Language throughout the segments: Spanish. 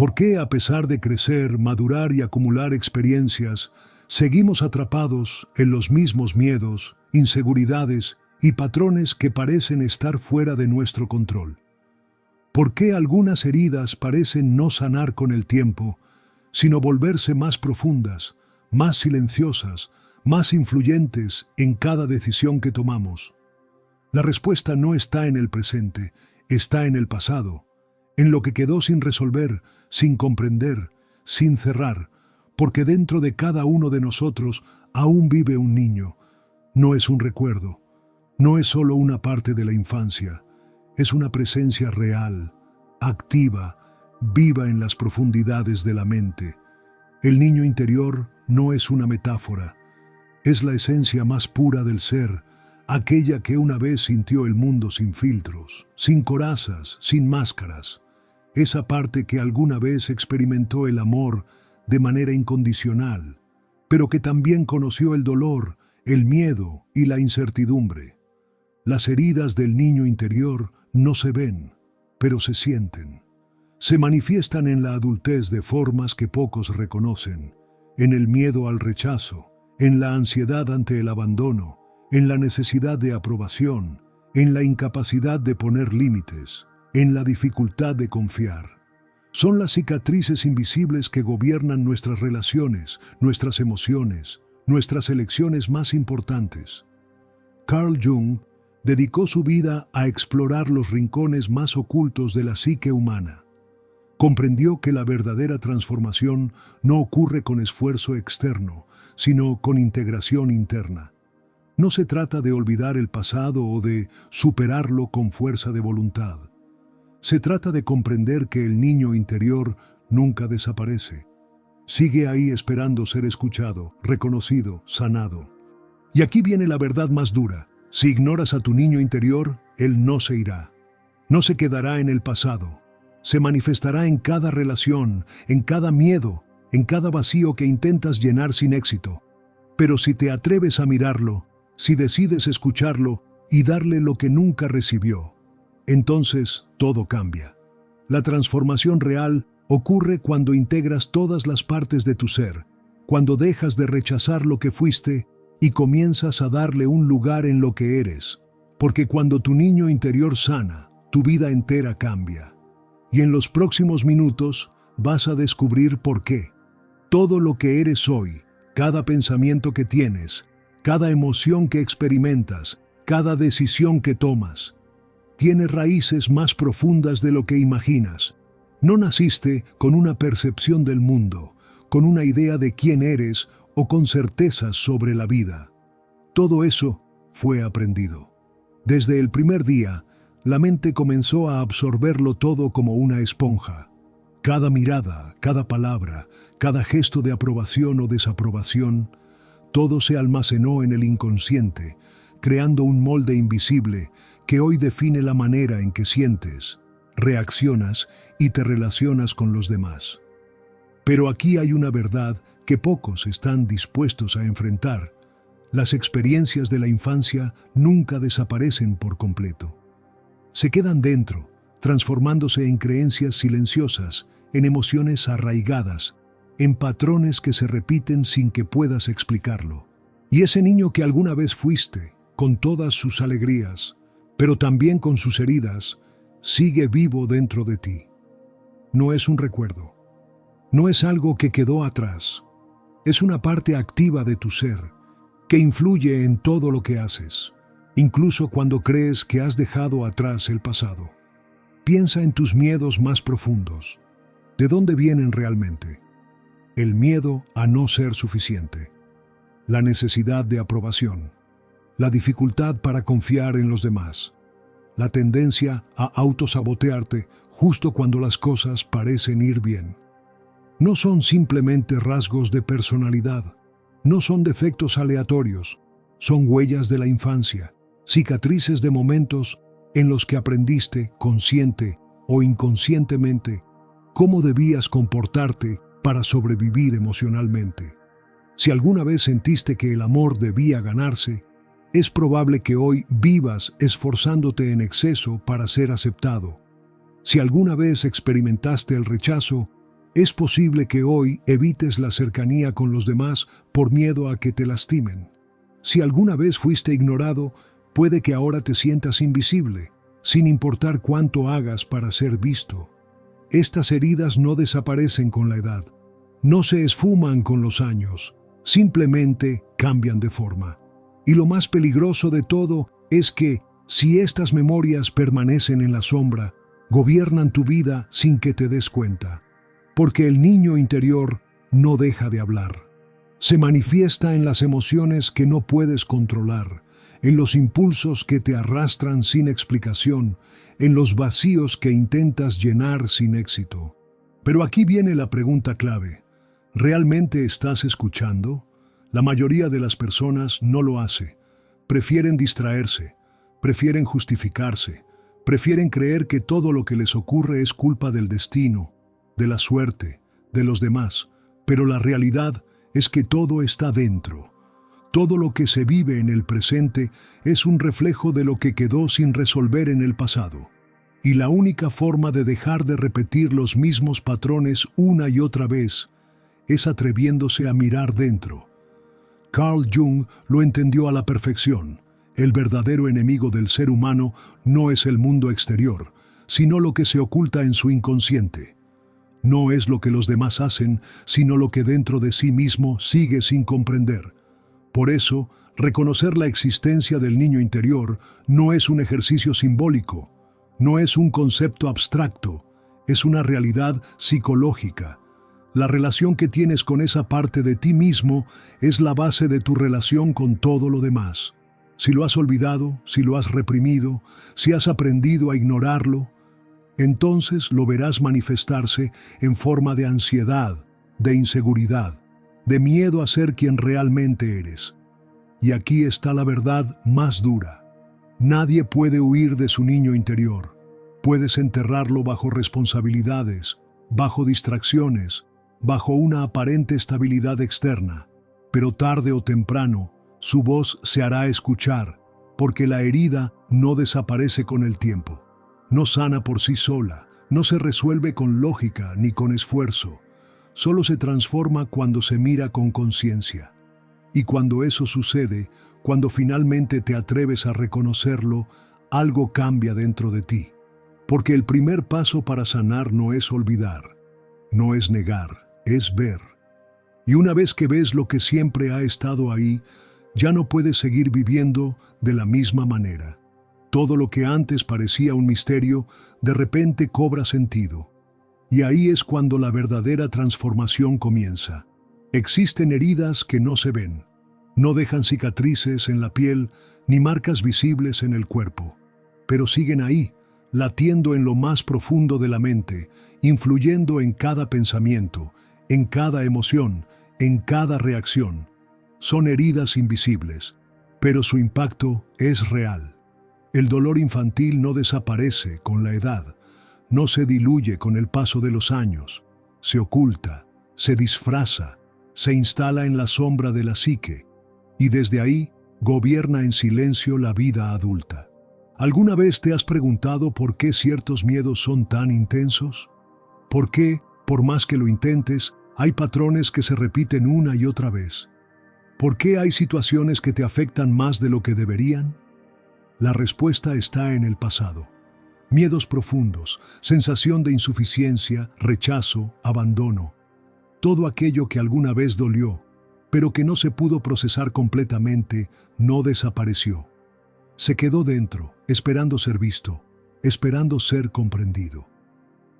¿Por qué, a pesar de crecer, madurar y acumular experiencias, seguimos atrapados en los mismos miedos, inseguridades y patrones que parecen estar fuera de nuestro control? ¿Por qué algunas heridas parecen no sanar con el tiempo, sino volverse más profundas, más silenciosas, más influyentes en cada decisión que tomamos? La respuesta no está en el presente, está en el pasado, en lo que quedó sin resolver, sin comprender, sin cerrar, porque dentro de cada uno de nosotros aún vive un niño. No es un recuerdo, no es solo una parte de la infancia, es una presencia real, activa, viva en las profundidades de la mente. El niño interior no es una metáfora, es la esencia más pura del ser, aquella que una vez sintió el mundo sin filtros, sin corazas, sin máscaras. Esa parte que alguna vez experimentó el amor de manera incondicional, pero que también conoció el dolor, el miedo y la incertidumbre. Las heridas del niño interior no se ven, pero se sienten. Se manifiestan en la adultez de formas que pocos reconocen, en el miedo al rechazo, en la ansiedad ante el abandono, en la necesidad de aprobación, en la incapacidad de poner límites, en la dificultad de confiar. Son las cicatrices invisibles que gobiernan nuestras relaciones, nuestras emociones, nuestras elecciones más importantes. Carl Jung dedicó su vida a explorar los rincones más ocultos de la psique humana. Comprendió que la verdadera transformación no ocurre con esfuerzo externo, sino con integración interna. No se trata de olvidar el pasado o de superarlo con fuerza de voluntad. Se trata de comprender que el niño interior nunca desaparece. Sigue ahí esperando ser escuchado, reconocido, sanado. Y aquí viene la verdad más dura. Si ignoras a tu niño interior, él no se irá. No se quedará en el pasado. Se manifestará en cada relación, en cada miedo, en cada vacío que intentas llenar sin éxito. Pero si te atreves a mirarlo, si decides escucharlo y darle lo que nunca recibió, entonces todo cambia. La transformación real ocurre cuando integras todas las partes de tu ser, cuando dejas de rechazar lo que fuiste y comienzas a darle un lugar en lo que eres. Porque cuando tu niño interior sana, tu vida entera cambia. Y en los próximos minutos vas a descubrir por qué. Todo lo que eres hoy, cada pensamiento que tienes, cada emoción que experimentas, cada decisión que tomas, tiene raíces más profundas de lo que imaginas. No naciste con una percepción del mundo, con una idea de quién eres o con certezas sobre la vida. Todo eso fue aprendido. Desde el primer día, la mente comenzó a absorberlo todo como una esponja. Cada mirada, cada palabra, cada gesto de aprobación o desaprobación, todo se almacenó en el inconsciente, creando un molde invisible que hoy define la manera en que sientes, reaccionas y te relacionas con los demás. Pero aquí hay una verdad que pocos están dispuestos a enfrentar. Las experiencias de la infancia nunca desaparecen por completo. Se quedan dentro, transformándose en creencias silenciosas, en emociones arraigadas, en patrones que se repiten sin que puedas explicarlo. Y ese niño que alguna vez fuiste, con todas sus alegrías, pero también con sus heridas, sigue vivo dentro de ti. No es un recuerdo. No es algo que quedó atrás. Es una parte activa de tu ser, que influye en todo lo que haces, incluso cuando crees que has dejado atrás el pasado. Piensa en tus miedos más profundos. ¿De dónde vienen realmente? El miedo a no ser suficiente, la necesidad de aprobación, la dificultad para confiar en los demás, la tendencia a autosabotearte justo cuando las cosas parecen ir bien. No son simplemente rasgos de personalidad, no son defectos aleatorios, son huellas de la infancia, cicatrices de momentos en los que aprendiste, consciente o inconscientemente, cómo debías comportarte para sobrevivir emocionalmente. Si alguna vez sentiste que el amor debía ganarse, es probable que hoy vivas esforzándote en exceso para ser aceptado. Si alguna vez experimentaste el rechazo, Es posible que hoy evites la cercanía con los demás por miedo a que te lastimen. Si alguna vez fuiste ignorado, puede que ahora te sientas invisible, sin importar cuánto hagas para ser visto. Estas heridas no desaparecen con la edad, no se esfuman con los años, simplemente cambian de forma. Y lo más peligroso de todo es que, si estas memorias permanecen en la sombra, gobiernan tu vida sin que te des cuenta. Porque el niño interior no deja de hablar. Se manifiesta en las emociones que no puedes controlar, en los impulsos que te arrastran sin explicación, en los vacíos que intentas llenar sin éxito. Pero aquí viene la pregunta clave. ¿Realmente estás escuchando? La mayoría de las personas no lo hace. Prefieren distraerse, prefieren justificarse, prefieren creer que todo lo que les ocurre es culpa del destino, de la suerte, de los demás, pero la realidad es que todo está dentro. Todo lo que se vive en el presente es un reflejo de lo que quedó sin resolver en el pasado. Y la única forma de dejar de repetir los mismos patrones una y otra vez es atreviéndose a mirar dentro. Carl Jung lo entendió a la perfección. El verdadero enemigo del ser humano no es el mundo exterior, sino lo que se oculta en su inconsciente. No es lo que los demás hacen, sino lo que dentro de sí mismo sigue sin comprender. Por eso, reconocer la existencia del niño interior no es un ejercicio simbólico, no es un concepto abstracto, es una realidad psicológica. La relación que tienes con esa parte de ti mismo es la base de tu relación con todo lo demás. Si lo has olvidado, si lo has reprimido, si has aprendido a ignorarlo, entonces lo verás manifestarse en forma de ansiedad, de inseguridad, de miedo a ser quien realmente eres. Y aquí está la verdad más dura. Nadie puede huir de su niño interior. Puedes enterrarlo bajo responsabilidades, bajo distracciones, bajo una aparente estabilidad externa, pero tarde o temprano su voz se hará escuchar, porque la herida no desaparece con el tiempo. No sana por sí sola, no se resuelve con lógica ni con esfuerzo, solo se transforma cuando se mira con conciencia. Y cuando eso sucede, cuando finalmente te atreves a reconocerlo, algo cambia dentro de ti. Porque el primer paso para sanar no es olvidar, no es negar, es ver. Y una vez que ves lo que siempre ha estado ahí, ya no puedes seguir viviendo de la misma manera. Todo lo que antes parecía un misterio, de repente cobra sentido. Y ahí es cuando la verdadera transformación comienza. Existen heridas que no se ven. No dejan cicatrices en la piel ni marcas visibles en el cuerpo. Pero siguen ahí, latiendo en lo más profundo de la mente, influyendo en cada pensamiento, en cada emoción, en cada reacción. Son heridas invisibles, pero su impacto es real. El dolor infantil no desaparece con la edad, no se diluye con el paso de los años, se oculta, se disfraza, se instala en la sombra de la psique y desde ahí gobierna en silencio la vida adulta. ¿Alguna vez te has preguntado por qué ciertos miedos son tan intensos? ¿Por qué, por más que lo intentes, hay patrones que se repiten una y otra vez? ¿Por qué hay situaciones que te afectan más de lo que deberían? La respuesta está en el pasado. Miedos profundos, sensación de insuficiencia, rechazo, abandono. Todo aquello que alguna vez dolió, pero que no se pudo procesar completamente, no desapareció. Se quedó dentro, esperando ser visto, esperando ser comprendido.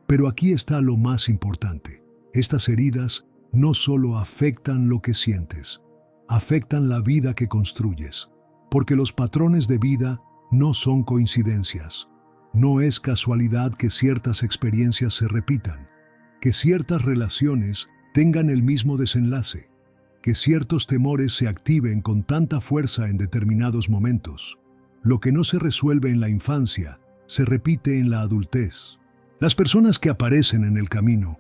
Pero aquí está lo más importante. Estas heridas no solo afectan lo que sientes, afectan la vida que construyes. Porque los patrones de vida no son coincidencias. No es casualidad que ciertas experiencias se repitan, que ciertas relaciones tengan el mismo desenlace, que ciertos temores se activen con tanta fuerza en determinados momentos. Lo que no se resuelve en la infancia se repite en la adultez. Las personas que aparecen en el camino,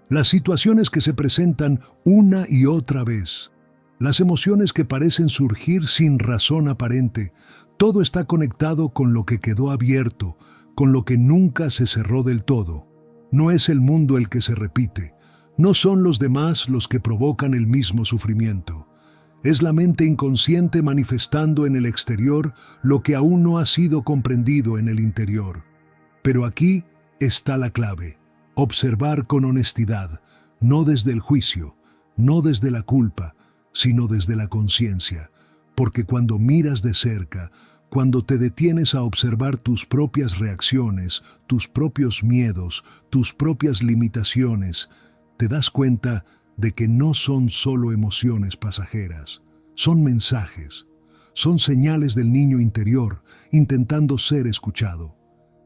las situaciones que se presentan una y otra vez, las emociones que parecen surgir sin razón aparente, todo está conectado con lo que quedó abierto, con lo que nunca se cerró del todo. No es el mundo el que se repite, No son los demás los que provocan el mismo sufrimiento. Es la mente inconsciente manifestando en el exterior lo que aún no ha sido comprendido en el interior. Pero aquí está la clave: observar con honestidad, no desde el juicio, no desde la culpa, sino desde la conciencia. Porque cuando miras de cerca, cuando te detienes a observar tus propias reacciones, tus propios miedos, tus propias limitaciones, te das cuenta de que no son solo emociones pasajeras, son mensajes, son señales del niño interior intentando ser escuchado.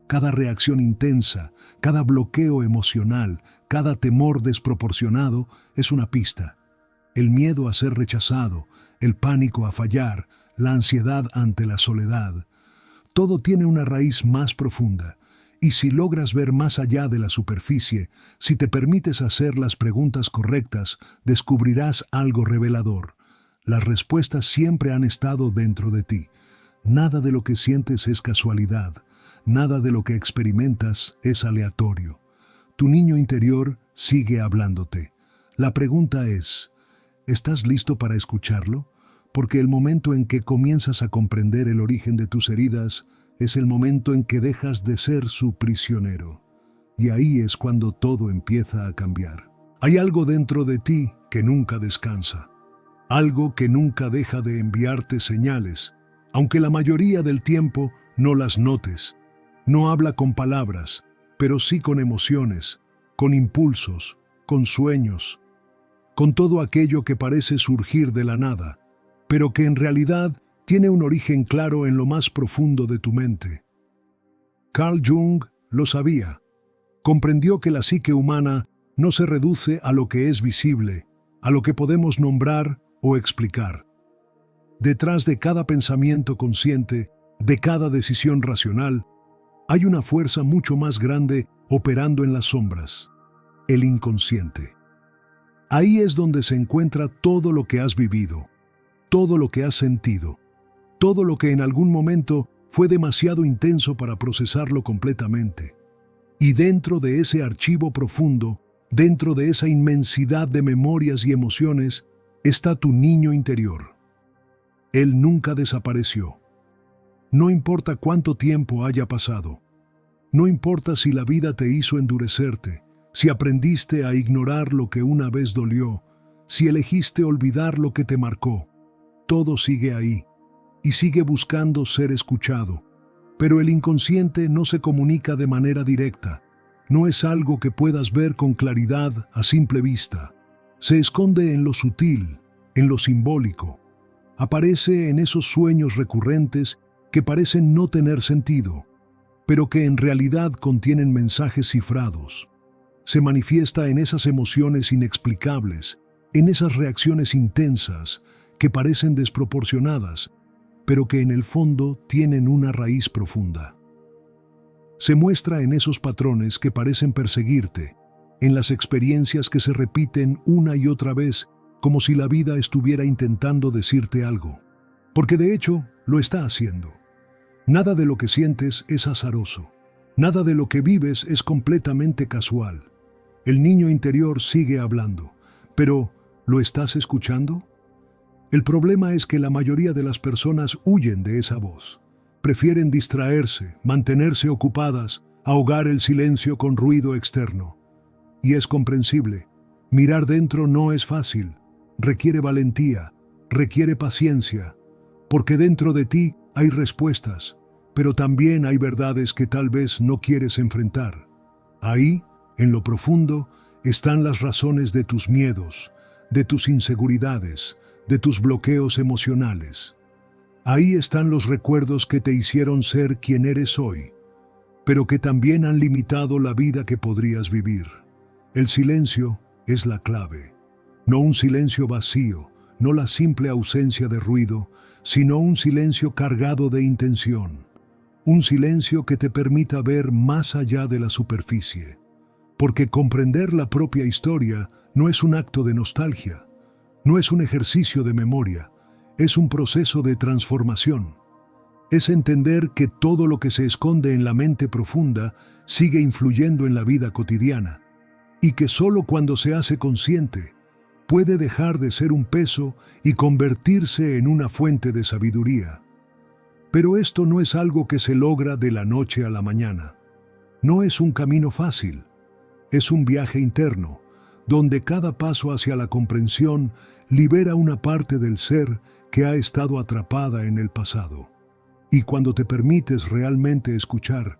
Cada reacción intensa, cada bloqueo emocional, cada temor desproporcionado es una pista. El miedo a ser rechazado, el pánico a fallar, la ansiedad ante la soledad, todo tiene una raíz más profunda. Y si logras ver más allá de la superficie, si te permites hacer las preguntas correctas, descubrirás algo revelador. Las respuestas siempre han estado dentro de ti. Nada de lo que sientes es casualidad. Nada de lo que experimentas es aleatorio. Tu niño interior sigue hablándote. La pregunta es, ¿estás listo para escucharlo? Porque el momento en que comienzas a comprender el origen de tus heridas es el momento en que dejas de ser su prisionero. Y ahí es cuando todo empieza a cambiar. Hay algo dentro de ti que nunca descansa. Algo que nunca deja de enviarte señales, aunque la mayoría del tiempo no las notes. No habla con palabras, pero sí con emociones, con impulsos, con sueños, con todo aquello que parece surgir de la nada, pero que en realidad tiene un origen claro en lo más profundo de tu mente. Carl Jung lo sabía. Comprendió que la psique humana no se reduce a lo que es visible, a lo que podemos nombrar o explicar. Detrás de cada pensamiento consciente, de cada decisión racional, hay una fuerza mucho más grande operando en las sombras: el inconsciente. Ahí es donde se encuentra todo lo que has vivido, todo lo que has sentido, todo lo que en algún momento fue demasiado intenso para procesarlo completamente. Y dentro de ese archivo profundo, dentro de esa inmensidad de memorias y emociones, está tu niño interior. Él nunca desapareció. No importa cuánto tiempo haya pasado. No importa si la vida te hizo endurecerte, si aprendiste a ignorar lo que una vez dolió, si elegiste olvidar lo que te marcó. Todo sigue ahí y sigue buscando ser escuchado. Pero el inconsciente no se comunica de manera directa. No es algo que puedas ver con claridad a simple vista. Se esconde en lo sutil, en lo simbólico. Aparece en esos sueños recurrentes que parecen no tener sentido, pero que en realidad contienen mensajes cifrados. Se manifiesta en esas emociones inexplicables, en esas reacciones intensas que parecen desproporcionadas, pero que en el fondo tienen una raíz profunda. Se muestra en esos patrones que parecen perseguirte, en las experiencias que se repiten una y otra vez, como si la vida estuviera intentando decirte algo. Porque de hecho, lo está haciendo. Nada de lo que sientes es azaroso. Nada de lo que vives es completamente casual. El niño interior sigue hablando, pero ¿lo estás escuchando? El problema es que la mayoría de las personas huyen de esa voz. Prefieren distraerse, mantenerse ocupadas, ahogar el silencio con ruido externo. Y es comprensible. Mirar dentro no es fácil. Requiere valentía, requiere paciencia, porque dentro de ti hay respuestas, pero también hay verdades que tal vez no quieres enfrentar. Ahí, en lo profundo, están las razones de tus miedos, de tus inseguridades, de tus bloqueos emocionales. Ahí están los recuerdos que te hicieron ser quien eres hoy, pero que también han limitado la vida que podrías vivir. El silencio es la clave. No un silencio vacío, no la simple ausencia de ruido, sino un silencio cargado de intención. Un silencio que te permita ver más allá de la superficie. Porque comprender la propia historia no es un acto de nostalgia, no es un ejercicio de memoria, es un proceso de transformación. Es entender que todo lo que se esconde en la mente profunda sigue influyendo en la vida cotidiana. y que solo cuando se hace consciente puede dejar de ser un peso y convertirse en una fuente de sabiduría. Pero esto no es algo que se logra de la noche a la mañana. No es un camino fácil. Es un viaje interno, donde cada paso hacia la comprensión libera una parte del ser que ha estado atrapada en el pasado. Y cuando te permites realmente escuchar,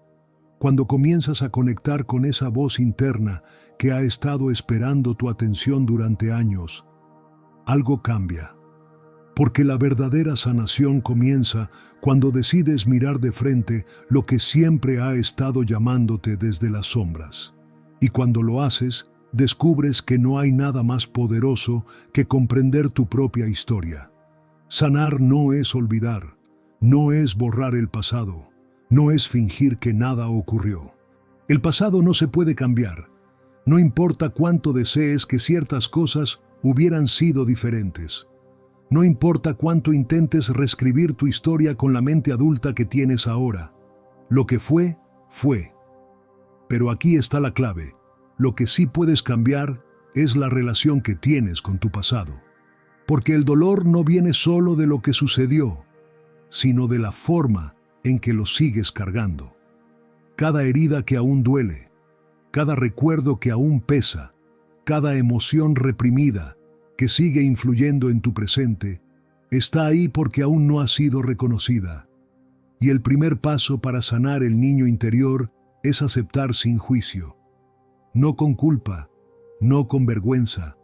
cuando comienzas a conectar con esa voz interna que ha estado esperando tu atención durante años, algo cambia. Porque la verdadera sanación comienza cuando decides mirar de frente lo que siempre ha estado llamándote desde las sombras. Y cuando lo haces, descubres que no hay nada más poderoso que comprender tu propia historia. Sanar no es olvidar, no es borrar el pasado, no es fingir que nada ocurrió. El pasado no se puede cambiar. No importa cuánto desees que ciertas cosas hubieran sido diferentes. No importa cuánto intentes reescribir tu historia con la mente adulta que tienes ahora. Lo que fue, fue. Pero aquí está la clave. Lo que sí puedes cambiar es la relación que tienes con tu pasado. Porque el dolor no viene solo de lo que sucedió, sino de la forma en que lo sigues cargando. Cada herida que aún duele, cada recuerdo que aún pesa, cada emoción reprimida que sigue influyendo en tu presente, está ahí porque aún no ha sido reconocida. Y el primer paso para sanar el niño interior es aceptar sin juicio. No con culpa, no con vergüenza,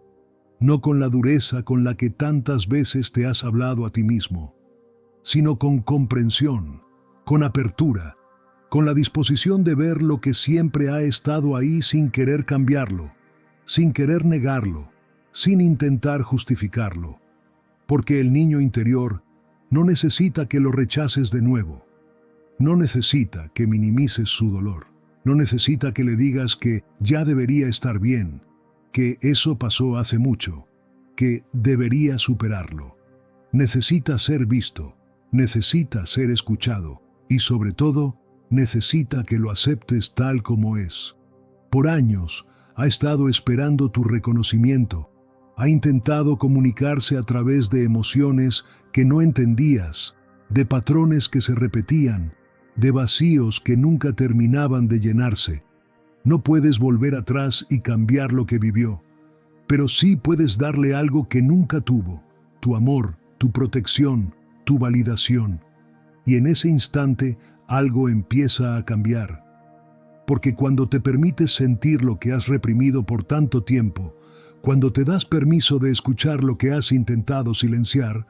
no con la dureza con la que tantas veces te has hablado a ti mismo, sino con comprensión, con apertura, con la disposición de ver lo que siempre ha estado ahí sin querer cambiarlo, sin querer negarlo, sin intentar justificarlo. Porque el niño interior no necesita que lo rechaces de nuevo, no necesita que minimices su dolor. No necesita que le digas que ya debería estar bien, que eso pasó hace mucho, que debería superarlo. Necesita ser visto, necesita ser escuchado y sobre todo necesita que lo aceptes tal como es. Por años ha estado esperando tu reconocimiento, ha intentado comunicarse a través de emociones que no entendías, de patrones que se repetían, de vacíos que nunca terminaban de llenarse. No puedes volver atrás y cambiar lo que vivió, pero sí puedes darle algo que nunca tuvo, tu amor, tu protección, tu validación. Y en ese instante algo empieza a cambiar. Porque cuando te permites sentir lo que has reprimido por tanto tiempo, cuando te das permiso de escuchar lo que has intentado silenciar,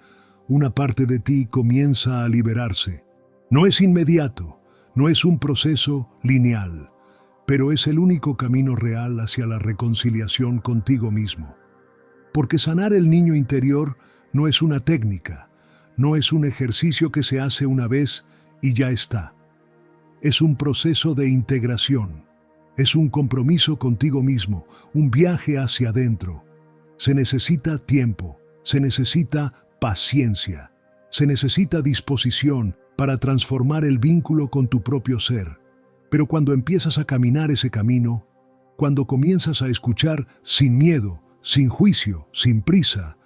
una parte de ti comienza a liberarse. No es inmediato, no es un proceso lineal, pero es el único camino real hacia la reconciliación contigo mismo. Porque sanar el niño interior no es una técnica, no es un ejercicio que se hace una vez y ya está. Es un proceso de integración, es un compromiso contigo mismo, un viaje hacia adentro. Se necesita tiempo, se necesita paciencia, se necesita disposición para transformar el vínculo con tu propio ser. Pero cuando empiezas a caminar ese camino, cuando comienzas a escuchar sin miedo, sin juicio, sin prisa,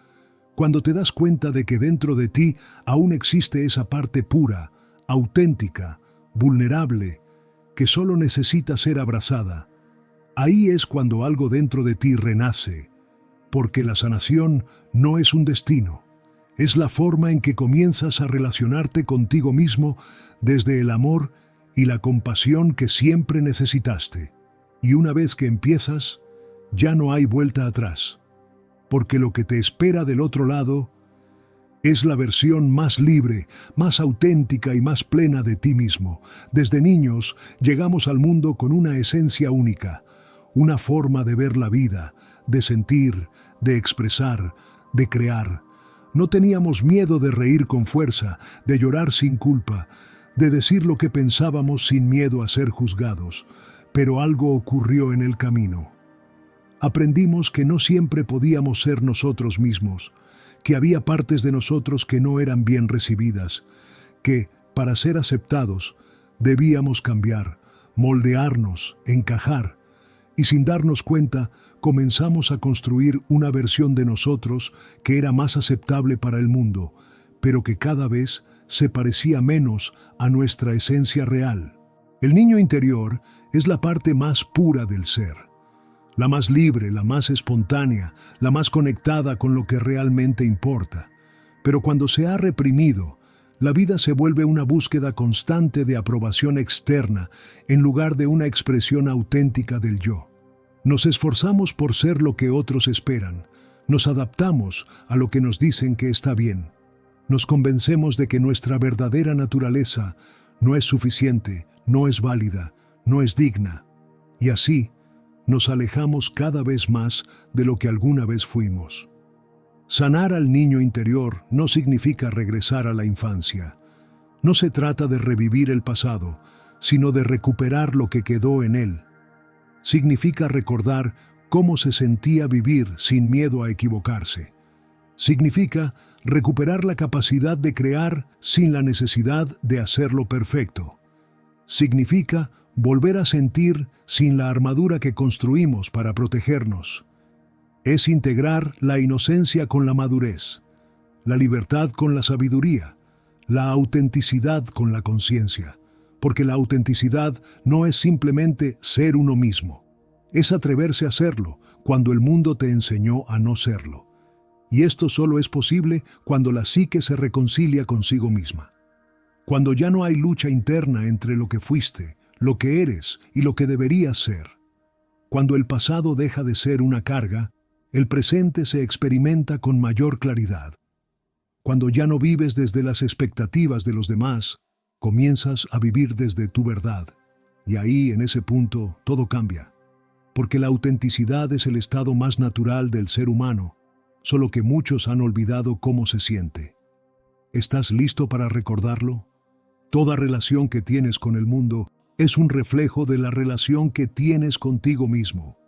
cuando te das cuenta de que dentro de ti aún existe esa parte pura, auténtica, vulnerable, que solo necesita ser abrazada, ahí es cuando algo dentro de ti renace, porque la sanación no es un destino. Es la forma en que comienzas a relacionarte contigo mismo desde el amor y la compasión que siempre necesitaste. Y una vez que empiezas, ya no hay vuelta atrás, porque lo que te espera del otro lado es la versión más libre, más auténtica y más plena de ti mismo. Desde niños llegamos al mundo con una esencia única, una forma de ver la vida, de sentir, de expresar, de crear. No teníamos miedo de reír con fuerza, de llorar sin culpa, de decir lo que pensábamos sin miedo a ser juzgados. Pero algo ocurrió en el camino. Aprendimos que no siempre podíamos ser nosotros mismos, que había partes de nosotros que no eran bien recibidas, que, para ser aceptados, debíamos cambiar, moldearnos, encajar. y sin darnos cuenta comenzamos a construir una versión de nosotros que era más aceptable para el mundo, pero que cada vez se parecía menos a nuestra esencia real. El niño interior es la parte más pura del ser, la más libre, la más espontánea, la más conectada con lo que realmente importa. Pero cuando se ha reprimido, la vida se vuelve una búsqueda constante de aprobación externa en lugar de una expresión auténtica del yo. Nos esforzamos por ser lo que otros esperan, nos adaptamos a lo que nos dicen que está bien. Nos convencemos de que nuestra verdadera naturaleza no es suficiente, no es válida, no es digna. Y así, nos alejamos cada vez más de lo que alguna vez fuimos. Sanar al niño interior no significa regresar a la infancia. No se trata de revivir el pasado, sino de recuperar lo que quedó en él. Significa recordar cómo se sentía vivir sin miedo a equivocarse. Significa recuperar la capacidad de crear sin la necesidad de hacerlo perfecto. Significa volver a sentir sin la armadura que construimos para protegernos. Es integrar la inocencia con la madurez, la libertad con la sabiduría, la autenticidad con la conciencia, porque la autenticidad no es simplemente ser uno mismo, es atreverse a serlo cuando el mundo te enseñó a no serlo. Y esto solo es posible cuando la psique se reconcilia consigo misma. Cuando ya no hay lucha interna entre lo que fuiste, lo que eres y lo que deberías ser. Cuando el pasado deja de ser una carga, el presente se experimenta con mayor claridad. Cuando ya no vives desde las expectativas de los demás, comienzas a vivir desde tu verdad. Y ahí, en ese punto, todo cambia. Porque la autenticidad es el estado más natural del ser humano, solo que muchos han olvidado cómo se siente. ¿Estás listo para recordarlo? Toda relación que tienes con el mundo es un reflejo de la relación que tienes contigo mismo.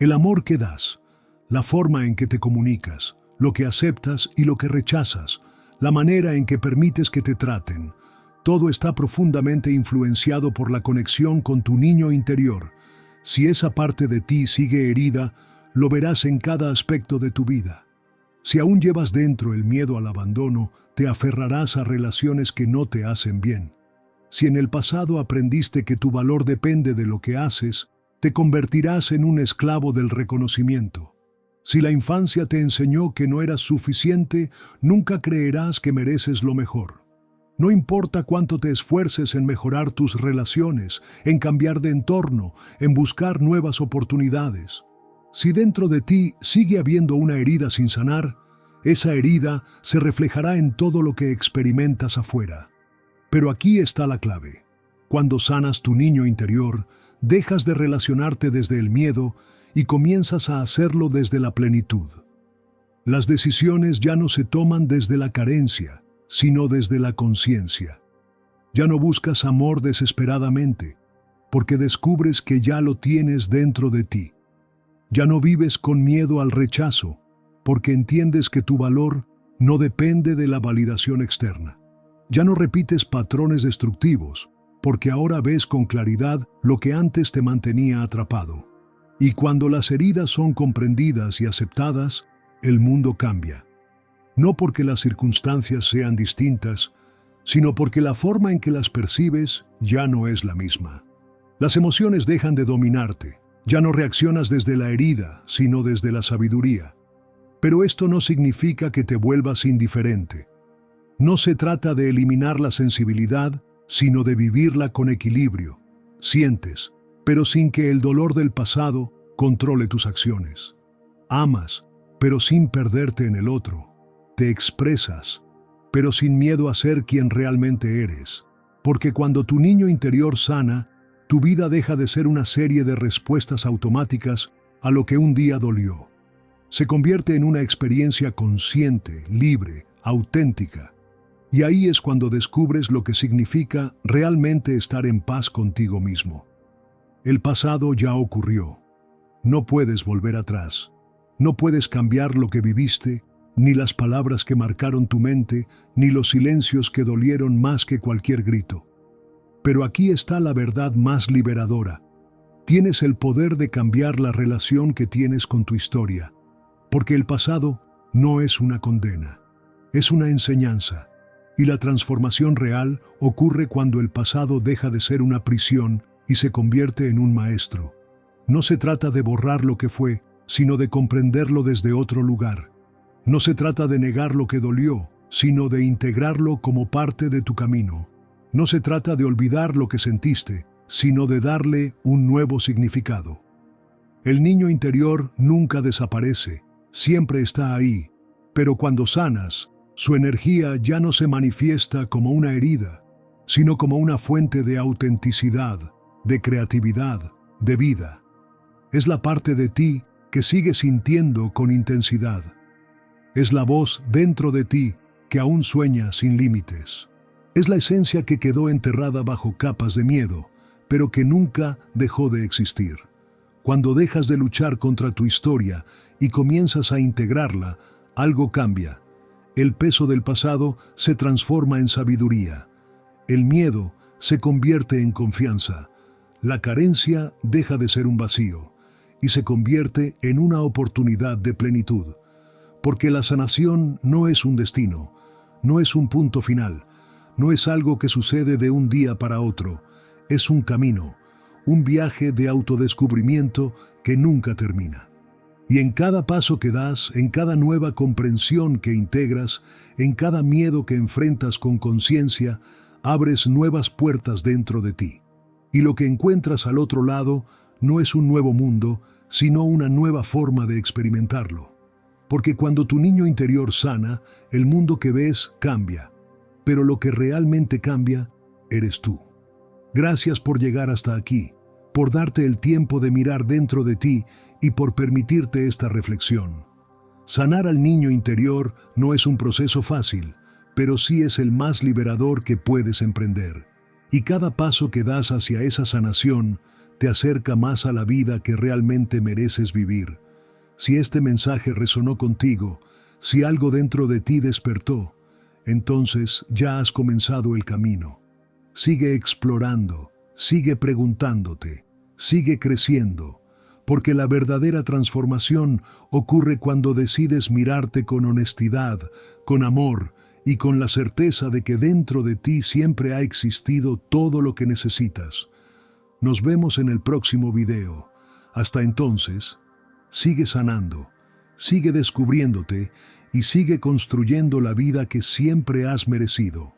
El amor que das, la forma en que te comunicas, lo que aceptas y lo que rechazas, la manera en que permites que te traten, todo está profundamente influenciado por la conexión con tu niño interior. Si esa parte de ti sigue herida, lo verás en cada aspecto de tu vida. Si aún llevas dentro el miedo al abandono, te aferrarás a relaciones que no te hacen bien. Si en el pasado aprendiste que tu valor depende de lo que haces, te convertirás en un esclavo del reconocimiento. Si la infancia te enseñó que no eras suficiente, nunca creerás que mereces lo mejor. No importa cuánto te esfuerces en mejorar tus relaciones, en cambiar de entorno, en buscar nuevas oportunidades. Si dentro de ti sigue habiendo una herida sin sanar, esa herida se reflejará en todo lo que experimentas afuera. Pero aquí está la clave. Cuando sanas tu niño interior, dejas de relacionarte desde el miedo y comienzas a hacerlo desde la plenitud. Las decisiones ya no se toman desde la carencia, sino desde la conciencia. Ya no buscas amor desesperadamente, porque descubres que ya lo tienes dentro de ti. Ya no vives con miedo al rechazo, porque entiendes que tu valor no depende de la validación externa. Ya no repites patrones destructivos, porque ahora ves con claridad lo que antes te mantenía atrapado. Y cuando las heridas son comprendidas y aceptadas, el mundo cambia. No porque las circunstancias sean distintas, sino porque la forma en que las percibes ya no es la misma. Las emociones dejan de dominarte. Ya no reaccionas desde la herida, sino desde la sabiduría. Pero esto no significa que te vuelvas indiferente. No se trata de eliminar la sensibilidad, sino de vivirla con equilibrio. Sientes, pero sin que el dolor del pasado controle tus acciones. Amas, pero sin perderte en el otro. Te expresas, pero sin miedo a ser quien realmente eres. Porque cuando tu niño interior sana, tu vida deja de ser una serie de respuestas automáticas a lo que un día dolió. Se convierte en una experiencia consciente, libre, auténtica. Y ahí es cuando descubres lo que significa realmente estar en paz contigo mismo. El pasado ya ocurrió. No puedes volver atrás. No puedes cambiar lo que viviste, ni las palabras que marcaron tu mente, ni los silencios que dolieron más que cualquier grito. Pero aquí está la verdad más liberadora. Tienes el poder de cambiar la relación que tienes con tu historia, porque el pasado no es una condena, es una enseñanza, y la transformación real ocurre cuando el pasado deja de ser una prisión y se convierte en un maestro. No se trata de borrar lo que fue, sino de comprenderlo desde otro lugar. No se trata de negar lo que dolió, sino de integrarlo como parte de tu camino. No se trata de olvidar lo que sentiste, sino de darle un nuevo significado. El niño interior nunca desaparece, siempre está ahí, pero cuando sanas, su energía ya no se manifiesta como una herida, sino como una fuente de autenticidad, de creatividad, de vida. Es la parte de ti que sigue sintiendo con intensidad. Es la voz dentro de ti que aún sueña sin límites. Es la esencia que quedó enterrada bajo capas de miedo, pero que nunca dejó de existir. Cuando dejas de luchar contra tu historia y comienzas a integrarla, algo cambia. El peso del pasado se transforma en sabiduría. El miedo se convierte en confianza. La carencia deja de ser un vacío y se convierte en una oportunidad de plenitud. Porque la sanación no es un destino, no es un punto final, no es algo que sucede de un día para otro, es un camino, un viaje de autodescubrimiento que nunca termina. Y en cada paso que das, en cada nueva comprensión que integras, en cada miedo que enfrentas con conciencia, abres nuevas puertas dentro de ti. Y lo que encuentras al otro lado no es un nuevo mundo, sino una nueva forma de experimentarlo. Porque cuando tu niño interior sana, el mundo que ves cambia, pero lo que realmente cambia eres tú. Gracias por llegar hasta aquí, por darte el tiempo de mirar dentro de ti y por permitirte esta reflexión. Sanar al niño interior no es un proceso fácil, pero sí es el más liberador que puedes emprender. Y cada paso que das hacia esa sanación te acerca más a la vida que realmente mereces vivir. Si este mensaje resonó contigo, si algo dentro de ti despertó, entonces ya has comenzado el camino. Sigue explorando, sigue preguntándote, sigue creciendo, porque la verdadera transformación ocurre cuando decides mirarte con honestidad, con amor y con la certeza de que dentro de ti siempre ha existido todo lo que necesitas. Nos vemos en el próximo video. Hasta entonces, sigue sanando, sigue descubriéndote y sigue construyendo la vida que siempre has merecido.